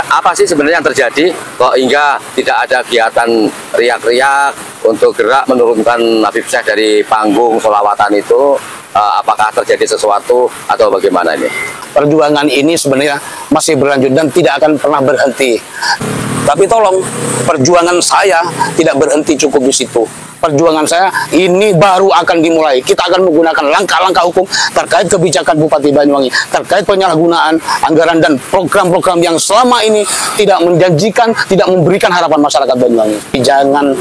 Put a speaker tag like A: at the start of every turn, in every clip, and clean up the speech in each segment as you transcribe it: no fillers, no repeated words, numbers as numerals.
A: apa sih sebenarnya yang terjadi kok hingga tidak ada kegiatan riak-riak untuk gerak menurunkan Habib Syekh dari panggung sholawatan itu? Apakah terjadi sesuatu atau bagaimana ini?
B: Perjuangan ini sebenarnya masih berlanjut dan tidak akan pernah berhenti. Tapi tolong, perjuangan saya tidak berhenti cukup di situ. Perjuangan saya ini baru akan dimulai. Kita akan menggunakan langkah-langkah hukum terkait kebijakan Bupati Banyuwangi, terkait penyalahgunaan anggaran dan program-program yang selama ini tidak menjanjikan, tidak memberikan harapan masyarakat Banyuwangi. Jangan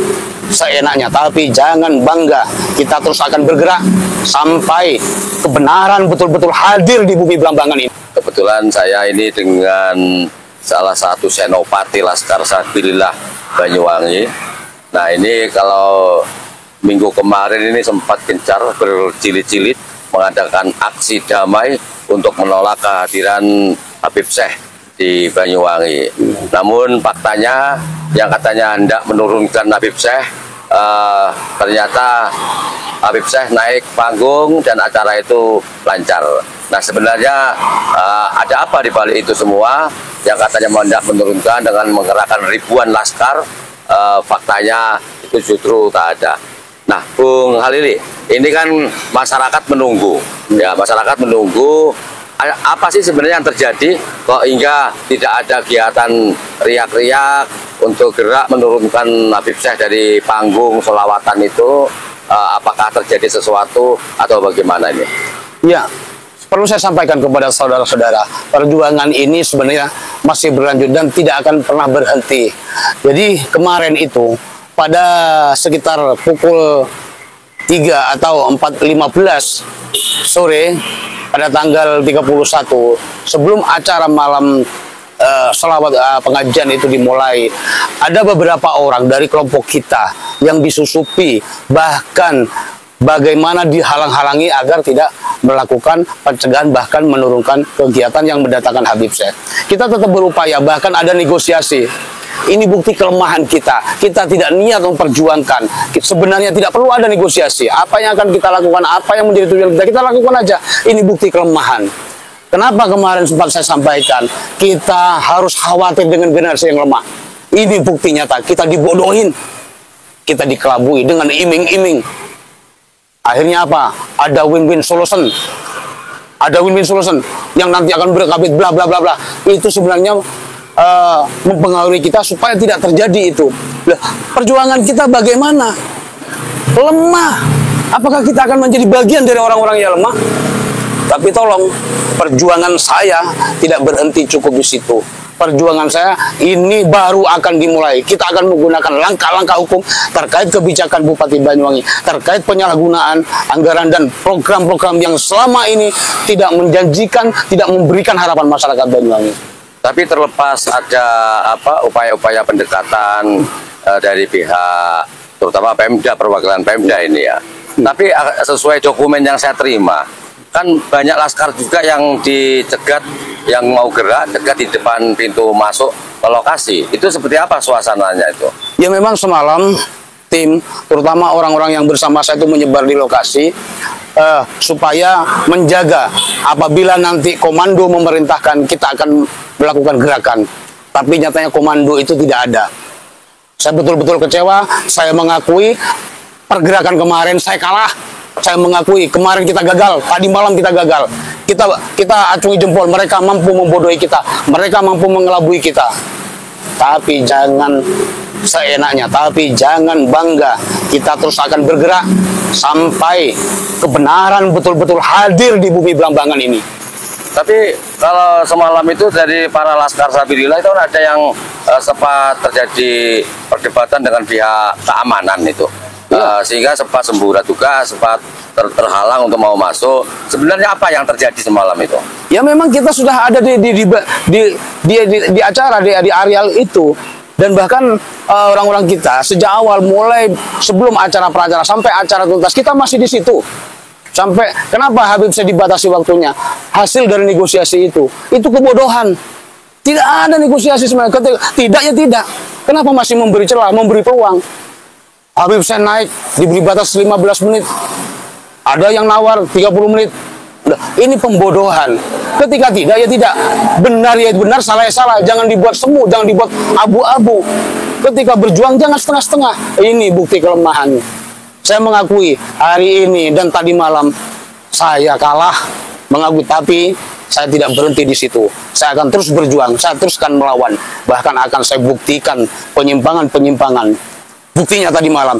B: seenaknya, tapi jangan bangga. Kita terus akan bergerak sampai kebenaran betul-betul hadir di bumi Blambangan ini.
A: Kebetulan saya ini dengan salah satu senopati Laskar Sabilillah Banyuwangi. Nah, ini kalau minggu kemarin ini sempat gencar berjilid-jilid mengadakan aksi damai untuk menolak kehadiran Habib Syekh di Banyuwangi. Namun faktanya yang katanya hendak menurunkan Habib Syekh, ternyata Habib Syekh naik panggung dan acara itu lancar. Nah, sebenarnya ada apa di balik itu semua? Yang katanya hendak menurunkan dengan menggerakkan ribuan laskar, faktanya itu justru tak ada. Nah, Bung Halili, ini kan masyarakat menunggu, ya, masyarakat menunggu. Apa sih sebenarnya yang terjadi kok hingga tidak ada kegiatan riak-riak untuk gerak menurunkan Habib Syekh dari panggung sholawatan itu? Apakah terjadi sesuatu atau bagaimana ini?
B: Ya, perlu saya sampaikan kepada saudara-saudara, perjuangan ini sebenarnya masih berlanjut dan tidak akan pernah berhenti. Jadi kemarin itu pada sekitar pukul 3 atau 4.15 sore pada tanggal 31 sebelum acara malam selawat pengajian itu dimulai, ada beberapa orang dari kelompok kita yang disusupi, bahkan bagaimana dihalang-halangi agar tidak melakukan pencegahan, bahkan menurunkan kegiatan yang mendatangkan Habib Syekh. Kita tetap berupaya, bahkan ada negosiasi. Ini bukti kelemahan kita. Kita tidak niat memperjuangkan. Sebenarnya tidak perlu ada negosiasi. Apa yang akan kita lakukan, apa yang menjadi tujuan kita lakukan aja. Ini bukti kelemahan. Kenapa kemarin sempat saya sampaikan, kita harus khawatir dengan generasi yang lemah. Ini bukti nyata. Kita dibodohin. Kita dikelabui dengan iming-iming. Akhirnya apa? Ada win-win solution. Ada win-win solution yang nanti akan berkabit bla bla bla bla. Itu sebenarnya mempengaruhi kita supaya tidak terjadi itu. Nah, perjuangan kita bagaimana? Lemah. Apakah kita akan menjadi bagian dari orang-orang yang lemah? Tapi tolong, perjuangan saya tidak berhenti cukup di situ. Perjuangan saya ini baru akan dimulai. Kita akan menggunakan langkah-langkah hukum terkait kebijakan Bupati Banyuwangi, terkait penyalahgunaan anggaran dan program-program yang selama ini tidak menjanjikan, tidak memberikan harapan masyarakat Banyuwangi.
A: Tapi terlepas ada upaya-upaya pendekatan dari pihak terutama Pemda, perwakilan Pemda ini ya. Tapi sesuai dokumen yang saya terima, kan banyak laskar juga yang dicegat, yang mau gerak dekat di depan pintu masuk ke lokasi. Itu seperti apa suasananya itu?
B: Ya memang semalam tim, terutama orang-orang yang bersama saya itu menyebar di lokasi supaya menjaga apabila nanti komando memerintahkan kita akan melakukan gerakan. Tapi nyatanya komando itu tidak ada. Saya betul-betul kecewa, saya mengakui pergerakan kemarin saya kalah. Saya mengakui kemarin kita gagal, tadi malam kita gagal. Kita acungi jempol, mereka mampu membodohi kita, mereka mampu mengelabui kita. Tapi jangan seenaknya, tapi jangan bangga. Kita terus akan bergerak sampai kebenaran betul-betul hadir di bumi Blambangan ini.
A: Tapi kalau semalam itu dari para Laskar Sabilillah itu ada yang sempat terjadi perdebatan dengan pihak keamanan itu. Sehingga sempat semburat juga, sempat terhalang untuk mau masuk. Sebenarnya apa yang terjadi semalam itu?
B: Ya memang kita sudah ada di acara di areal itu, dan bahkan orang-orang kita sejak awal mulai sebelum acara pracara sampai acara tuntas kita masih di situ. Sampai kenapa Habib Syekh dibatasi waktunya? Hasil dari negosiasi itu kebodohan. Tidak ada negosiasi sebenarnya. Tidak ya tidak. Kenapa masih memberi celah, memberi peluang? Habib Syekh naik, diberi batas 15 menit. Ada yang nawar 30 menit. Ini pembodohan. Ketika tidak, ya tidak. Benar ya benar, salah ya salah. Jangan dibuat semu, jangan dibuat abu-abu. Ketika berjuang jangan setengah-setengah. Ini bukti kelemahan. Saya mengakui hari ini dan tadi malam saya kalah, mengakui, tapi saya tidak berhenti di situ. Saya akan terus berjuang, saya terus akan melawan. Bahkan akan saya buktikan penyimpangan-penyimpangan. Buktinya tadi malam,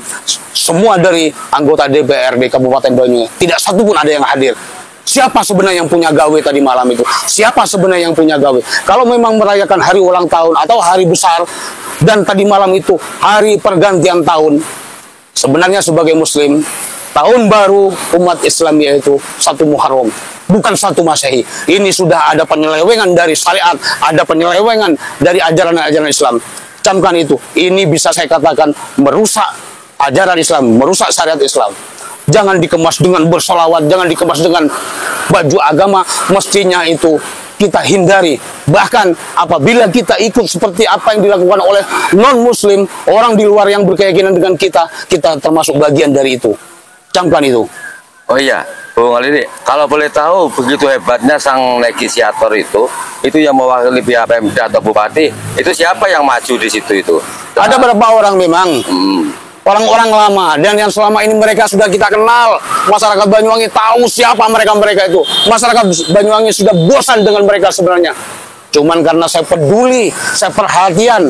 B: semua dari anggota DPRD Kabupaten Banyuwangi, tidak satu pun ada yang hadir. Siapa sebenarnya yang punya gawe tadi malam itu? Siapa sebenarnya yang punya gawe? Kalau memang merayakan hari ulang tahun atau hari besar, dan tadi malam itu hari pergantian tahun, sebenarnya sebagai Muslim, tahun baru umat Islam yaitu 1 Muharram, bukan 1 Masehi. Ini sudah ada penyelewengan dari syariat, ada penyelewengan dari ajaran-ajaran Islam. Camkan itu. Ini bisa saya katakan merusak ajaran Islam, merusak syariat Islam. Jangan dikemas dengan bersolawat, jangan dikemas dengan baju agama. Mestinya itu kita hindari. Bahkan apabila kita ikut seperti apa yang dilakukan oleh non-muslim, orang di luar yang berkeyakinan dengan kita termasuk bagian dari itu. Camkan itu.
A: Oh iya, Bung Alili, kalau boleh tahu begitu hebatnya sang negosiator itu yang mewakili pihak Pemda atau Bupati, itu siapa yang maju di situ itu?
B: Ada beberapa orang memang. Orang-orang lama, dan yang selama ini mereka sudah kita kenal. Masyarakat Banyuwangi tahu siapa mereka-mereka itu. Masyarakat Banyuwangi sudah bosan dengan mereka sebenarnya. Cuman karena saya peduli, saya perhatian,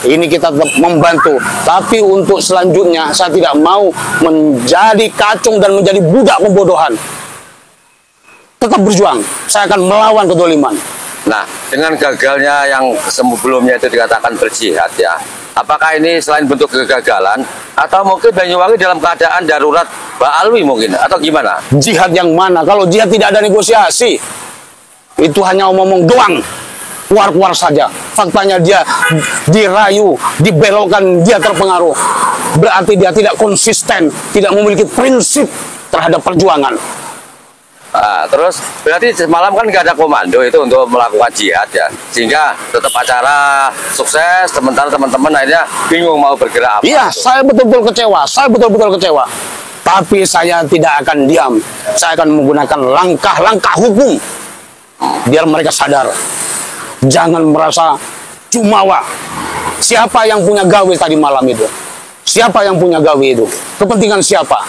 B: ini kita tetap membantu. Tapi untuk selanjutnya, saya tidak mau menjadi kacung dan menjadi budak pembodohan. Tetap berjuang, saya akan melawan kedoliman.
A: Nah, dengan gagalnya yang sebelumnya itu dikatakan berjihad ya, apakah ini selain bentuk kegagalan atau mungkin Banyuwangi dalam keadaan darurat ba'alwi mungkin atau gimana?
B: Jihad yang mana? Kalau jihad tidak ada negosiasi, itu hanya omong-omong doang, keluar-keluar saja. Faktanya dia dirayu, dibelokkan, dia terpengaruh. Berarti dia tidak konsisten, tidak memiliki prinsip terhadap perjuangan.
A: Terus berarti semalam kan nggak ada komando itu untuk melakukan jihad ya, sehingga tetap acara sukses, sementara teman-teman akhirnya bingung mau bergerak apa.
B: Iya, saya betul-betul kecewa, tapi saya tidak akan diam. Saya akan menggunakan langkah-langkah hukum biar mereka sadar. Jangan merasa jumawa. Siapa yang punya gawe tadi malam itu? Siapa yang punya gawe itu? Kepentingan siapa?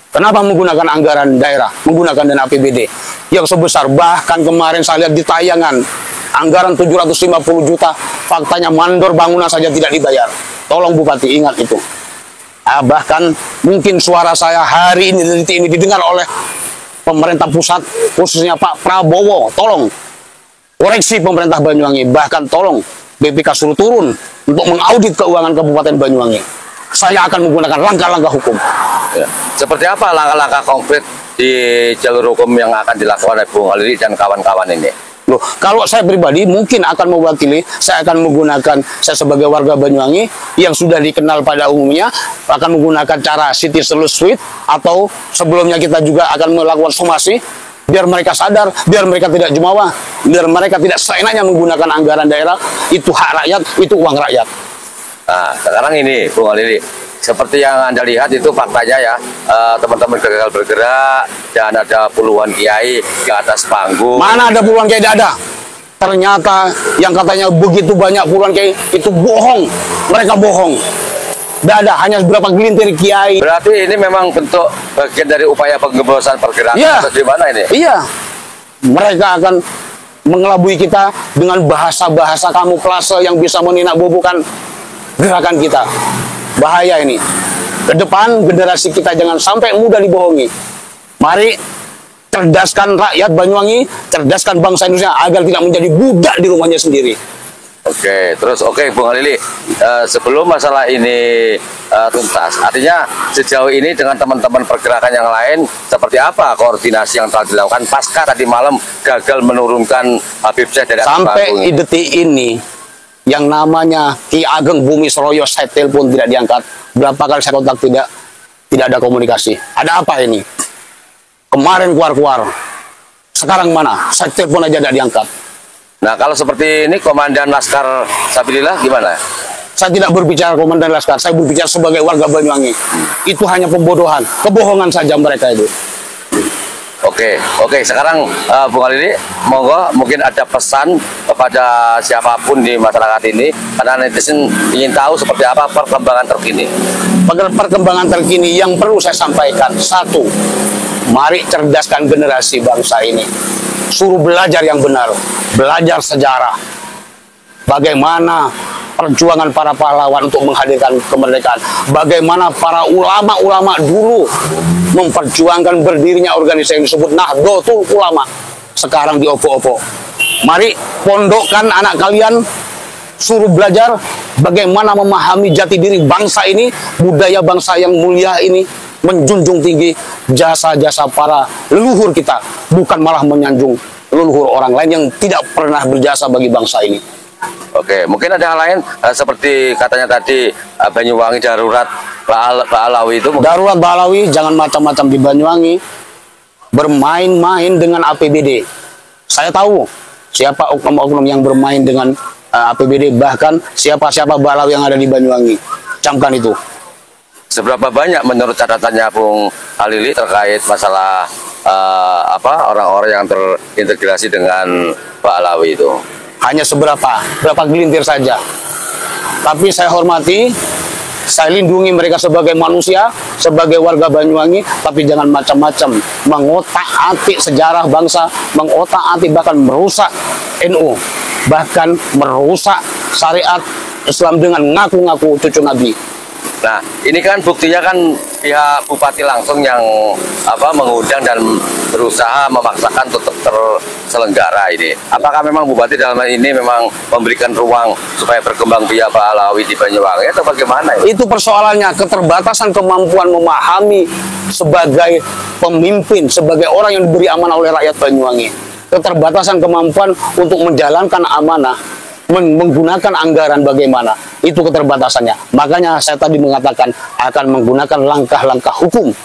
B: Kenapa menggunakan anggaran daerah, menggunakan dana APBD yang sebesar, bahkan kemarin saya lihat di tayangan, anggaran 750 juta, faktanya mandor bangunan saja tidak dibayar. Tolong Bupati ingat itu. Bahkan mungkin suara saya hari ini didengar oleh pemerintah pusat, khususnya Pak Prabowo. Tolong koreksi pemerintah Banyuwangi, bahkan tolong BPK suruh turun untuk mengaudit keuangan Kabupaten Banyuwangi. Saya akan menggunakan langkah-langkah hukum.
A: Ya. Seperti apa langkah-langkah konkret di jalur hukum yang akan dilakukan oleh Bung Alili dan kawan-kawan ini?
B: Loh, kalau saya pribadi mungkin akan mewakili, saya akan menggunakan, saya sebagai warga Banyuwangi yang sudah dikenal pada umumnya, akan menggunakan cara City Solution atau sebelumnya kita juga akan melakukan somasi, biar mereka sadar, biar mereka tidak jumawa, biar mereka tidak seenaknya menggunakan anggaran daerah. Itu hak rakyat, itu uang rakyat.
A: Nah, sekarang ini Bung Alili, seperti yang Anda lihat itu faktanya ya, teman-teman gagal bergerak dan ada puluhan kiai di atas panggung.
B: Mana ada puluhan kiai? Tidak ada. Ternyata yang katanya begitu banyak puluhan kiai itu bohong. Mereka bohong. Tidak ada, hanya beberapa gelintir kiai.
A: Berarti ini memang bentuk bagian dari upaya pengembosan pergerakan atau di mana ini?
B: Iya. Mereka akan mengelabui kita dengan bahasa-bahasa kamuflase yang bisa meninakbobokan gerakan kita. Bahaya ini. Ke depan generasi kita jangan sampai mudah dibohongi. Mari cerdaskan rakyat Banyuwangi, cerdaskan bangsa Indonesia agar tidak menjadi budak di rumahnya sendiri.
A: Oke, terus Bung Alili, sebelum masalah ini tuntas, artinya sejauh ini dengan teman-teman pergerakan yang lain seperti apa koordinasi yang telah dilakukan pasca tadi malam gagal menurunkan Habib Syekh dari
B: sampai detik ini? Yang namanya Ki Ageng Bumi Seroyo, saya telepon tidak diangkat. Berapa kali saya kontak tidak ada komunikasi. Ada apa ini? Kemarin keluar-keluar. Sekarang mana? Saya telepon aja tidak diangkat.
A: Nah, kalau seperti ini Komandan Laskar Sabilillah gimana?
B: Saya tidak berbicara Komandan Laskar, saya berbicara sebagai warga Banyuwangi. Itu hanya pembodohan, kebohongan saja mereka itu.
A: Oke. Sekarang Bung Halili, monggo mungkin ada pesan kepada siapapun di masyarakat ini, karena netizen ingin tahu seperti apa perkembangan terkini.
B: Perkembangan terkini yang perlu saya sampaikan, satu, mari cerdaskan generasi bangsa ini. Suruh belajar yang benar, belajar sejarah. Bagaimana perjuangan para pahlawan untuk menghadirkan kemerdekaan. Bagaimana para ulama-ulama dulu memperjuangkan berdirinya organisasi yang disebut Nahdlatul Ulama. Sekarang diopo-opo. Mari pondokkan anak kalian, suruh belajar bagaimana memahami jati diri bangsa ini, budaya bangsa yang mulia ini, menjunjung tinggi jasa-jasa para leluhur kita, bukan malah menyanjung leluhur orang lain yang tidak pernah berjasa bagi bangsa ini.
A: Oke, mungkin ada hal lain seperti katanya tadi Banyuwangi darurat Pak Alawi itu.
B: Darurat Pak Alawi, jangan macam-macam di Banyuwangi. Bermain-main dengan APBD. Saya tahu siapa oknum-oknum yang bermain dengan APBD, bahkan siapa-siapa Pak Alawi yang ada di Banyuwangi. Camkan itu.
A: Seberapa banyak menurut catatannya Bung Halili terkait masalah orang-orang yang terintegrasi dengan Pak Alawi itu?
B: Hanya berapa gelintir saja. Tapi saya hormati, saya lindungi mereka sebagai manusia, sebagai warga Banyuwangi, tapi jangan macam-macam mengotak-atik sejarah bangsa, mengotak-atik bahkan merusak NU, bahkan merusak syariat Islam dengan ngaku-ngaku cucu Nabi.
A: Nah, ini kan buktinya kan pihak bupati langsung yang mengundang dan berusaha memaksakan tetap terselenggara ini. Apakah memang bupati dalam hal ini memang memberikan ruang supaya berkembang biak Pak Alawi di Banyuwangi atau bagaimana?
B: Itu persoalannya, keterbatasan kemampuan memahami sebagai pemimpin, sebagai orang yang diberi amanah oleh rakyat Banyuwangi. Keterbatasan kemampuan untuk menjalankan amanah, menggunakan anggaran bagaimana, itu keterbatasannya. Makanya saya tadi mengatakan akan menggunakan langkah-langkah hukum.